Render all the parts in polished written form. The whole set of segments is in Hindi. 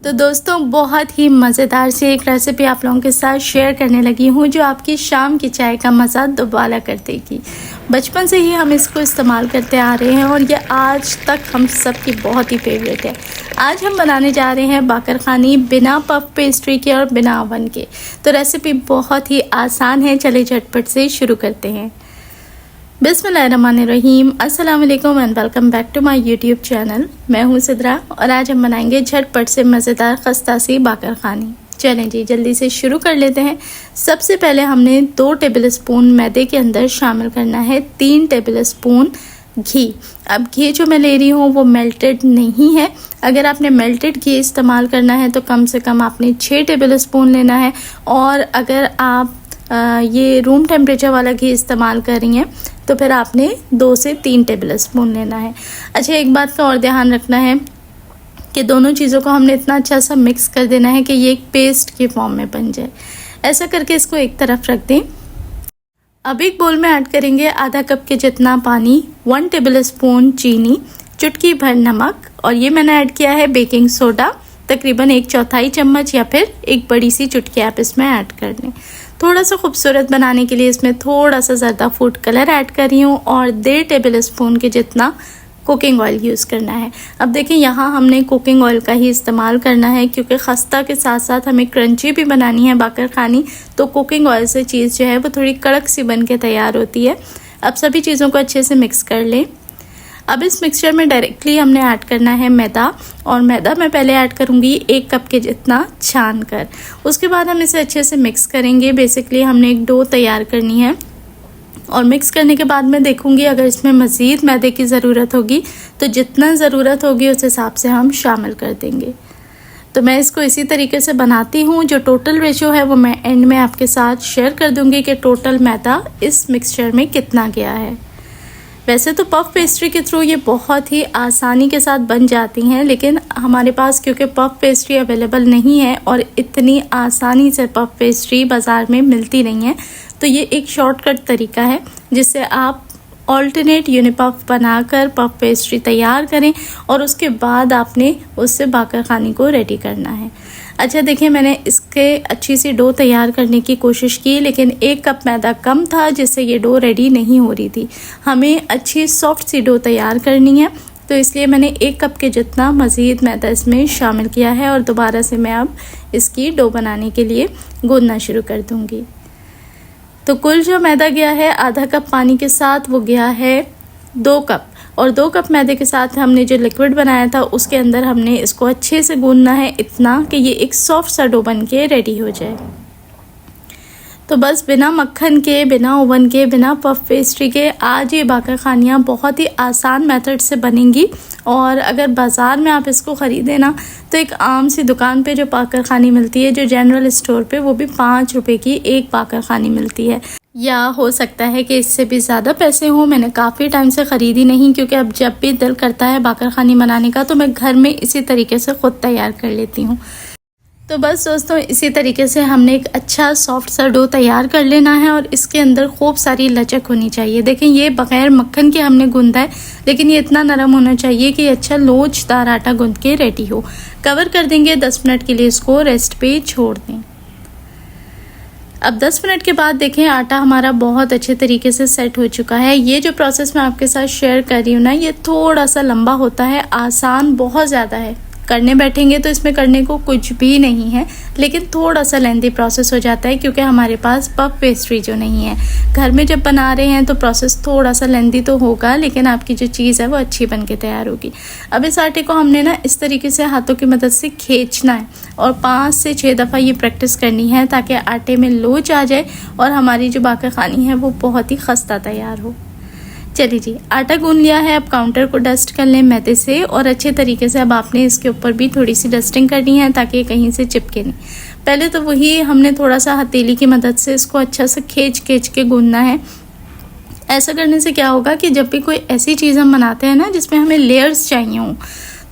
तो दोस्तों बहुत ही मज़ेदार सी एक रेसिपी आप लोगों के साथ शेयर करने लगी हूँ जो आपकी शाम की चाय का मज़ा दोबारा कर देगी। बचपन से ही हम इसको इस्तेमाल करते आ रहे हैं और ये आज तक हम सब की बहुत ही फेवरेट है। आज हम बनाने जा रहे हैं बाकरखानी बिना पफ पेस्ट्री के और बिना ओवन के। तो रेसिपी बहुत ही आसान है, चले झटपट से शुरू करते हैं। बिस्मिल्लाहिर्रहमानिर्रहीम, अस्सलाम वालेकुम and welcome back to my YouTube channel. मैं हूं सिद्रा और आज हम बनाएंगे झटपट से मज़ेदार खस्ता सी बाकरखानी। चलें जी जल्दी से शुरू कर लेते हैं। सबसे पहले हमने 2 टेबल स्पून मैदे के अंदर शामिल करना है 3 टेबल स्पून घी। अब घी जो मैं ले रही हूँ वो मेल्टेड नहीं है। अगर आपने मेल्टेड घी इस्तेमाल करना है तो कम से कम आपने 6 टेबल स्पून लेना है, और अगर आप ये रूम टेम्परेचर वाला घी इस्तेमाल कर रही हैं तो फिर आपने 2 से 3 टेबल स्पून लेना है। अच्छा, एक बात का और ध्यान रखना है कि दोनों चीज़ों को हमने इतना अच्छा सा मिक्स कर देना है कि ये एक पेस्ट के फॉर्म में बन जाए। ऐसा करके इसको एक तरफ रख दें। अब एक बोल में ऐड करेंगे आधा कप के जितना पानी, 1 टेबल स्पून चीनी, चुटकी भर नमक, और ये मैंने ऐड किया है बेकिंग सोडा, तकरीबन 1/4 चम्मच या फिर एक बड़ी सी चुटकी आप इसमें ऐड कर लें। थोड़ा सा खूबसूरत बनाने के लिए इसमें थोड़ा सा ज़्यादा फूड कलर ऐड कर रही हूँ और 1.5 टेबल स्पून के जितना कुकिंग ऑयल यूज़ करना है। अब देखें यहाँ हमने कुकिंग ऑयल का ही इस्तेमाल करना है क्योंकि खस्ता के साथ साथ हमें क्रंची भी बनानी है बाकरखानी, तो कुकिंग ऑयल से चीज़ जो है वो थोड़ी कड़क सी बन के तैयार होती है। अब सभी चीज़ों को अच्छे से मिक्स कर लें। अब इस मिक्सचर में डायरेक्टली हमने ऐड करना है मैदा, और मैदा मैं पहले ऐड करूँगी 1 कप के जितना छान कर। उसके बाद हम इसे अच्छे से मिक्स करेंगे। बेसिकली हमने एक डो तैयार करनी है और मिक्स करने के बाद मैं देखूँगी अगर इसमें मज़ीद मैदे की ज़रूरत होगी तो जितना ज़रूरत होगी उस हिसाब से हम शामिल कर देंगे। तो मैं इसको इसी तरीके से बनाती हूँ। जो टोटल रेशो है वो मैं एंड में आपके साथ शेयर कर दूँगी कि टोटल मैदा इस मिक्सचर में कितना गया है। वैसे तो पफ पेस्ट्री के थ्रू ये बहुत ही आसानी के साथ बन जाती हैं, लेकिन हमारे पास क्योंकि पफ पेस्ट्री अवेलेबल नहीं है और इतनी आसानी से पफ पेस्ट्री बाज़ार में मिलती नहीं है, तो ये एक शॉर्टकट तरीका है जिससे आप ऑल्टरनेट यूनिपफ बनाकर पफ पेस्ट्री तैयार करें और उसके बाद आपने उससे बाकरखानी को रेडी करना है। अच्छा देखिए, मैंने इसके अच्छी सी डो तैयार करने की कोशिश की, लेकिन 1 कप मैदा कम था जिससे ये डो रेडी नहीं हो रही थी। हमें अच्छी सॉफ्ट सी डो तैयार करनी है, तो इसलिए मैंने 1 कप के जितना मज़ीद मैदा इसमें शामिल किया है और दोबारा से मैं अब इसकी डो बनाने के लिए गूंदना शुरू कर दूँगी। तो कुल जो मैदा गया है आधा कप पानी के साथ वो गया है 2 कप, और 2 कप मैदे के साथ हमने जो लिक्विड बनाया था उसके अंदर हमने इसको अच्छे से गूंदना है, इतना कि ये एक सॉफ्ट सा डो बन के रेडी हो जाए। तो बस बिना मक्खन के, बिना ओवन के, बिना पफ पेस्ट्री के आज ये बाकरखानियाँ बहुत ही आसान मेथड से बनेंगी। और अगर बाज़ार में आप इसको ख़रीदें ना तो एक आम सी दुकान पे जो बाकरखानी मिलती है, जो जनरल स्टोर पे, वो भी 5 रुपए की एक बाकरखानी मिलती है, या हो सकता है कि इससे भी ज़्यादा पैसे हों। मैंने काफ़ी टाइम से ख़रीदी नहीं, क्योंकि अब जब भी दिल करता है बाकरखानी बनाने का तो मैं घर में इसी तरीके से ख़ुद तैयार कर लेती हूँ। तो बस दोस्तों इसी तरीके से हमने एक अच्छा सॉफ्ट सा डो तैयार कर लेना है और इसके अंदर खूब सारी लचक होनी चाहिए। देखें, ये बग़ैर मक्खन के हमने गूंदा है, लेकिन ये इतना नरम होना चाहिए कि अच्छा लोचदार आटा गूंद के रेडी हो। कवर कर देंगे 10 मिनट के लिए, इसको रेस्ट पे छोड़ दें। अब 10 मिनट के बाद देखें आटा हमारा बहुत अच्छे तरीके से सेट हो चुका है। ये जो प्रोसेस मैं आपके साथ शेयर कर रही हूँ ना, ये थोड़ा सा लंबा होता है, आसान बहुत ज़्यादा है। करने बैठेंगे तो इसमें करने को कुछ भी नहीं है, लेकिन थोड़ा सा लेंथी प्रोसेस हो जाता है क्योंकि हमारे पास पफ पेस्ट्री जो नहीं है। घर में जब बना रहे हैं तो प्रोसेस थोड़ा सा लेंथी तो होगा, लेकिन आपकी जो चीज़ है वो अच्छी बन के तैयार होगी। अब इस आटे को हमने ना इस तरीके से हाथों की मदद से खींचना है और 5 से 6 दफ़ा ये प्रैक्टिस करनी है ताकि आटे में लोच आ जाए और हमारी जो बाकरखानी है वो बहुत ही खस्ता तैयार हो। चलिए जी, आटा गूंद लिया है। अब काउंटर को डस्ट कर लें मैदे से, और अच्छे तरीके से अब आपने इसके ऊपर भी थोड़ी सी डस्टिंग करनी है ताकि कहीं से चिपके नहीं। पहले तो वही हमने थोड़ा सा हथेली की मदद से इसको अच्छा से खींच के गूंदना है। ऐसा करने से क्या होगा कि जब भी कोई ऐसी चीज़ हम बनाते हैं ना जिसमें हमें लेयर्स चाहिए हों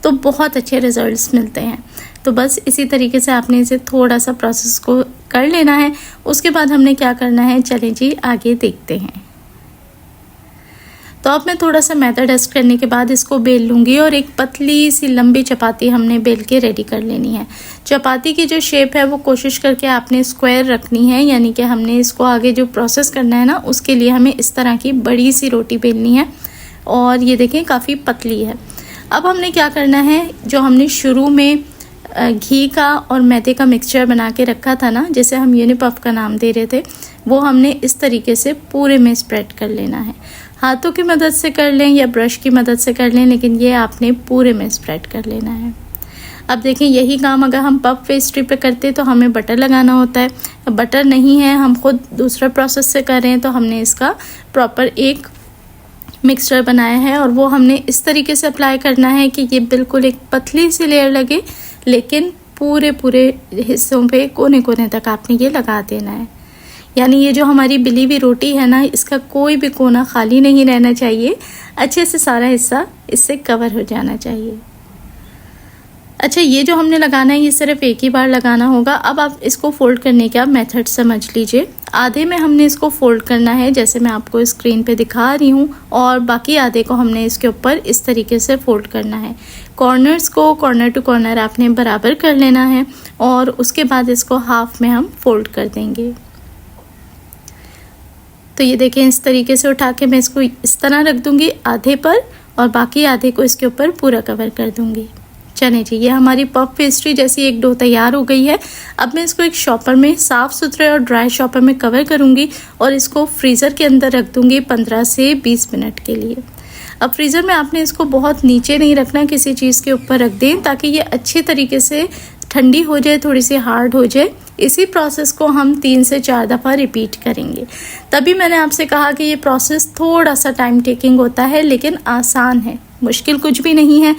तो बहुत अच्छे रिजल्ट्स मिलते हैं। तो बस इसी तरीके से आपने इसे थोड़ा सा प्रोसेस को कर लेना है। उसके बाद हमने क्या करना है, चलें जी आगे देखते हैं। तो अब मैं थोड़ा सा मैदा डस्ट करने के बाद इसको बेल लूँगी और एक पतली सी लंबी चपाती हमने बेल के रेडी कर लेनी है। चपाती की जो शेप है वो कोशिश करके आपने स्क्वायर रखनी है, यानी कि हमने इसको आगे जो प्रोसेस करना है ना उसके लिए हमें इस तरह की बड़ी सी रोटी बेलनी है। और ये देखें काफ़ी पतली है। अब हमने क्या करना है, जो हमने शुरू में घी का और मैदे का मिक्सचर बना के रखा था ना, जिसे हम यूनिपफ का नाम दे रहे थे, वो हमने इस तरीके से पूरे में स्प्रेड कर लेना है। हाथों की मदद से कर लें या ब्रश की मदद से कर लें, लेकिन ये आपने पूरे में स्प्रेड कर लेना है। अब देखें, यही काम अगर हम पफ पेस्ट्री पे करते तो हमें बटर लगाना होता है। अब बटर नहीं है, हम खुद दूसरा प्रोसेस से कर रहे हैं, तो हमने इसका प्रॉपर एक मिक्सचर बनाया है और वो हमने इस तरीके से अप्लाई करना है कि ये बिल्कुल एक पतली सी लेयर लगे, लेकिन पूरे हिस्सों पे कोने कोने तक आपने ये लगा देना है। यानी ये जो हमारी बिली हुई रोटी है ना, इसका कोई भी कोना खाली नहीं रहना चाहिए, अच्छे से सारा हिस्सा इससे कवर हो जाना चाहिए। अच्छा, ये जो हमने लगाना है ये सिर्फ एक ही बार लगाना होगा। अब आप इसको फोल्ड करने का मेथड समझ लीजिए। आधे में हमने इसको फोल्ड करना है जैसे मैं आपको स्क्रीन पे दिखा रही हूँ, और बाकी आधे को हमने इसके ऊपर इस तरीके से फोल्ड करना है। कॉर्नर्स को कॉर्नर टू कॉर्नर आपने बराबर कर लेना है और उसके बाद इसको हाफ में हम फोल्ड कर देंगे। तो ये देखें, इस तरीके से उठा के मैं इसको इस तरह रख दूंगी आधे पर, और बाकी आधे को इसके ऊपर पूरा कवर कर दूंगी। चलिए जी, ये हमारी पफ पेस्ट्री जैसी एक डो तैयार हो गई है। अब मैं इसको एक शॉपर में, साफ़ सुथरे और ड्राई शॉपर में कवर करूंगी और इसको फ्रीज़र के अंदर रख दूंगी 15 से 20 मिनट के लिए। अब फ्रीज़र में आपने इसको बहुत नीचे नहीं रखना, किसी चीज़ के ऊपर रख दें ताकि ये अच्छी तरीके से ठंडी हो जाए, थोड़ी सी हार्ड हो जाए। इसी प्रोसेस को हम 3 से 4 दफ़ा रिपीट करेंगे। तभी मैंने आपसे कहा कि ये प्रोसेस थोड़ा सा टाइम टेकिंग होता है, लेकिन आसान है, मुश्किल कुछ भी नहीं है।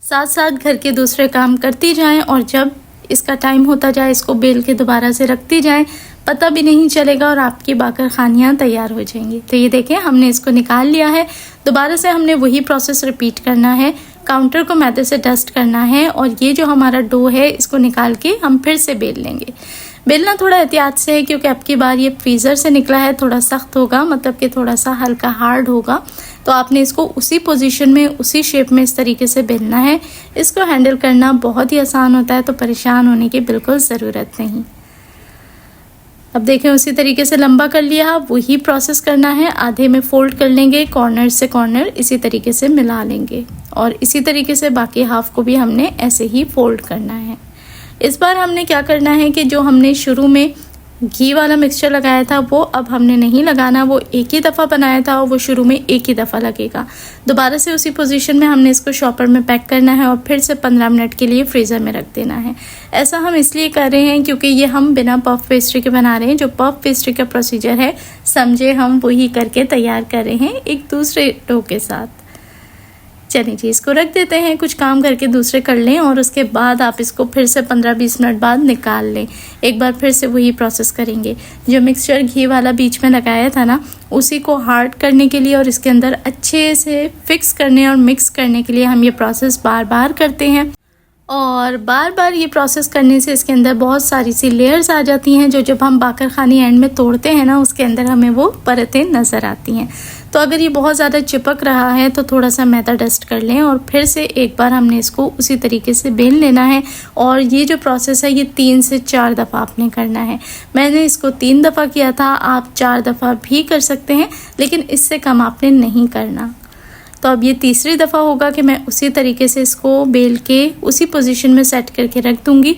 साथ साथ घर के दूसरे काम करती जाएं और जब इसका टाइम होता जाए इसको बेल के दोबारा से रखती जाएं, पता भी नहीं चलेगा और आपकी बाकर खानियाँ तैयार हो जाएंगी। तो ये देखें, हमने इसको निकाल लिया है। दोबारा से हमने वही प्रोसेस रिपीट करना है। काउंटर को मैदे से डस्ट करना है और ये जो हमारा डो है इसको निकाल के हम फिर से बेल लेंगे। बेलना थोड़ा एहतियात से है क्योंकि अब की बार ये फ्रीज़र से निकला है, थोड़ा सख्त होगा, मतलब कि थोड़ा सा हल्का हार्ड होगा। तो आपने इसको उसी पोजीशन में, उसी शेप में इस तरीके से बेलना है। इसको हैंडल करना बहुत ही आसान होता है, तो परेशान होने की बिल्कुल ज़रूरत नहीं। अब देखें, उसी तरीके से लंबा कर लिया, वही प्रोसेस करना है। आधे में फोल्ड कर लेंगे, कॉर्नर से कॉर्नर इसी तरीके से मिला लेंगे और इसी तरीके से बाकी हाफ को भी हमने ऐसे ही फोल्ड करना है। इस बार हमने क्या करना है कि जो हमने शुरू में घी वाला मिक्सचर लगाया था वो अब हमने नहीं लगाना, वो एक ही दफ़ा बनाया था और वो शुरू में एक ही दफ़ा लगेगा। दोबारा से उसी पोजीशन में हमने इसको शॉपर में पैक करना है और फिर से 15 मिनट के लिए फ्रीज़र में रख देना है। ऐसा हम इसलिए कर रहे हैं क्योंकि ये हम बिना पफ पेस्ट्री के बना रहे हैं। जो पफ पेस्ट्री का प्रोसीजर है, समझे, हम वही करके तैयार कर रहे हैं एक दूसरे डो के साथ। चलिए जी, इसको रख देते हैं, कुछ काम करके दूसरे कर लें और उसके बाद आप इसको फिर से 15-20 मिनट बाद निकाल लें। एक बार फिर से वही प्रोसेस करेंगे। जो मिक्सचर घी वाला बीच में लगाया था ना, उसी को हार्ड करने के लिए और इसके अंदर अच्छे से फिक्स करने और मिक्स करने के लिए हम ये प्रोसेस बार बार करते हैं। और बार बार ये प्रोसेस करने से इसके अंदर बहुत सारी सी लेयर्स आ जाती हैं, जो जब हम बाकर खानी एंड में तोड़ते हैं ना, उसके अंदर हमें वो परतें नज़र आती हैं। तो अगर ये बहुत ज़्यादा चिपक रहा है तो थोड़ा सा मैदा डस्ट कर लें और फिर से एक बार हमने इसको उसी तरीके से बेल लेना है। और ये जो प्रोसेस है ये 3 से 4 दफ़ा आपने करना है। मैंने इसको 3 दफ़ा किया था, आप 4 दफ़ा भी कर सकते हैं, लेकिन इससे कम आपने नहीं करना। तो अब ये तीसरी दफ़ा होगा कि मैं उसी तरीके से इसको बेल के उसी पोजीशन में सेट करके रख दूँगी।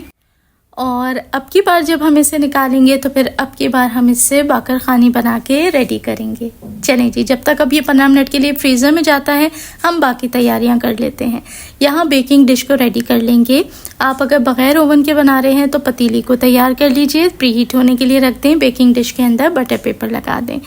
और अब की बार जब हम इसे निकालेंगे तो फिर अब की बार हम इससे बाकर खानी बना के रेडी करेंगे। चलें जी, जब तक अब ये 15 मिनट के लिए फ्रीज़र में जाता है हम बाकी तैयारियां कर लेते हैं। यहाँ बेकिंग डिश को रेडी कर लेंगे। आप अगर बग़ैर ओवन के बना रहे हैं तो पतीली को तैयार कर लीजिए, प्री हीट होने के लिए रख दें। बेकिंग डिश के अंदर बटर पेपर लगा दें।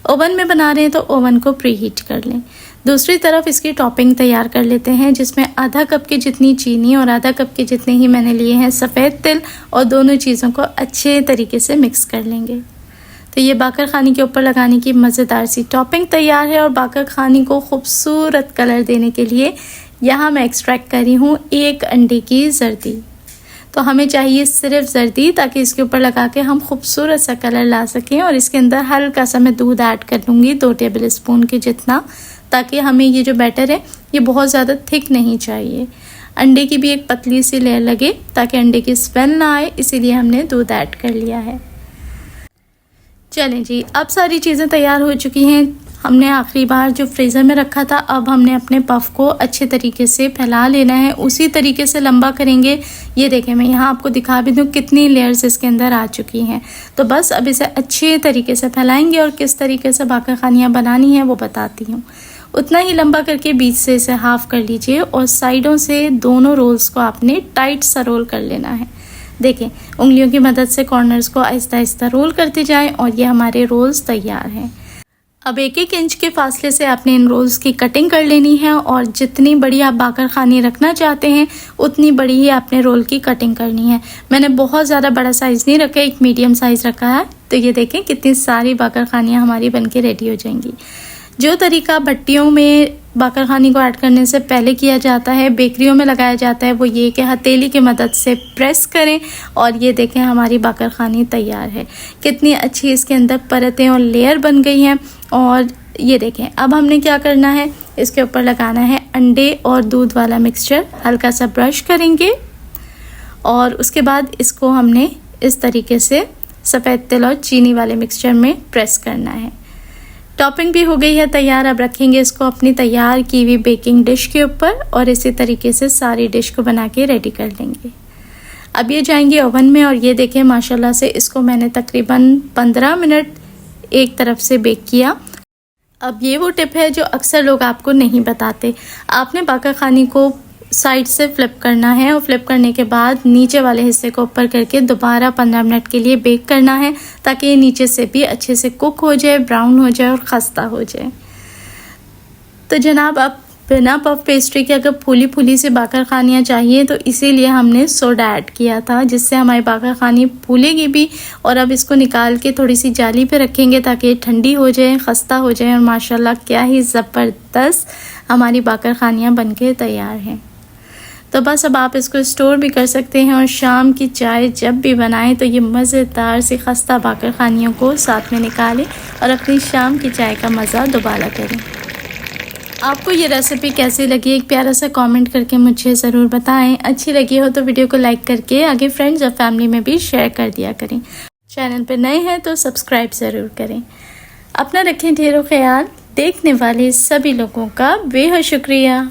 ओवन में बना रहे हैं तो ओवन को प्री हीट कर लें। दूसरी तरफ इसकी टॉपिंग तैयार कर लेते हैं, जिसमें आधा कप की जितनी चीनी और आधा कप के जितने ही मैंने लिए हैं सफ़ेद तिल, और दोनों चीज़ों को अच्छे तरीके से मिक्स कर लेंगे। तो ये बाकर खानी के ऊपर लगाने की मज़ेदार सी टॉपिंग तैयार है। और बाकर खानी को खूबसूरत कलर देने के लिए यहाँ मैं एक्सट्रैक्ट कर रही हूँ 1 अंडे की जर्दी। तो हमें चाहिए सिर्फ जर्दी, ताकि इसके ऊपर लगा के हम खूबसूरत सा कलर ला सकें। और इसके अंदर हल्का सा मैं दूध ऐड कर लूँगी, 2 टेबल स्पून के जितना, ताकि हमें ये जो बैटर है ये बहुत ज़्यादा थिक नहीं चाहिए। अंडे की भी एक पतली सी लेयर लगे ताकि अंडे की स्मेल ना आए, इसीलिए हमने दूध ऐड कर लिया है। चलें जी, अब सारी चीज़ें तैयार हो चुकी हैं। हमने आखिरी बार जो फ्रीज़र में रखा था, अब हमने अपने पफ को अच्छे तरीके से फैला लेना है, उसी तरीके से लंबा करेंगे। ये देखें, मैं यहाँ आपको दिखा भी दूँ कितनी लेयर्स इसके अंदर आ चुकी हैं। तो बस अब इसे अच्छे तरीके से फैलाएंगे और किस तरीके से बाकर खानियाँ बनानी हैं वो बताती हूँ। उतना ही लंबा करके बीच से इसे हाफ़ कर लीजिए और साइडों से दोनों रोल्स को आपने टाइट सा रोल कर लेना है। देखें, उंगलियों की मदद से कॉर्नर्स को आहिस्ता आहिस्ता रोल करते जाएं और ये हमारे रोल्स तैयार हैं। अब 1-1 इंच के फासले से आपने इन रोल्स की कटिंग कर लेनी है और जितनी बड़ी आप बाकर खानी रखना चाहते हैं उतनी बड़ी ही आपने रोल की कटिंग करनी है। मैंने बहुत ज़्यादा बड़ा साइज़ नहीं रखा, एक मीडियम साइज़ रखा है। तो ये देखें कितनी सारी बाकर खानियाँ हमारी बनके रेडी हो जाएंगी। जो तरीका भट्टियों में बाकर खानी को ऐड करने से पहले किया जाता है, बेकरियों में लगाया जाता है, वो ये कि हथेली की मदद से प्रेस करें और ये देखें हमारी बाकर खानी तैयार है। कितनी अच्छी इसके अंदर परतें और लेयर बन गई हैं। और ये देखें, अब हमने क्या करना है, इसके ऊपर लगाना है अंडे और दूध वाला मिक्सचर। हल्का सा ब्रश करेंगे और उसके बाद इसको हमने इस तरीके से सफ़ेद तिल और चीनी वाले मिक्सचर में प्रेस करना है। टॉपिंग भी हो गई है तैयार। अब रखेंगे इसको अपनी तैयार की हुई बेकिंग डिश के ऊपर और इसी तरीके से सारी डिश को बना के रेडी कर लेंगे। अब ये जाएंगे ओवन में और ये देखें माशाल्लाह से इसको मैंने तकरीबन 15 मिनट एक तरफ से बेक किया। अब ये वो टिप है जो अक्सर लोग आपको नहीं बताते। आपने बाकर खानी को साइड से फ्लिप करना है और फ्लिप करने के बाद नीचे वाले हिस्से को ऊपर करके दोबारा 15 मिनट के लिए बेक करना है ताकि ये नीचे से भी अच्छे से कुक हो जाए, ब्राउन हो जाए और खस्ता हो जाए। तो जनाब, अब बिना पफ पेस्ट्री के अगर फूली फूली से बाकर खानियाँ चाहिए तो इसीलिए हमने सोडा ऐड किया था, जिससे हमारी बाकर खानी फूलेगी भी। और अब इसको निकाल के थोड़ी सी जाली पे रखेंगे ताकि ये ठंडी हो जाए, खस्ता हो जाए और माशाल्लाह क्या ही ज़बरदस्त हमारी बाकर खानियाँ बनके तैयार हैं। तो बस अब आप इसको स्टोर भी कर सकते हैं और शाम की चाय जब भी बनाएं तो ये मज़ेदार सी खस्ता बाकर खानियों को साथ में निकालें और अपनी शाम की चाय का मज़ा दोबारा करें। आपको ये रेसिपी कैसी लगी, एक प्यारा सा कमेंट करके मुझे ज़रूर बताएं। अच्छी लगी हो तो वीडियो को लाइक करके आगे फ्रेंड्स और फैमिली में भी शेयर कर दिया करें। चैनल पर नए हैं तो सब्सक्राइब ज़रूर करें। अपना रखें ढेरों ख्याल। देखने वाले सभी लोगों का बेहद शुक्रिया।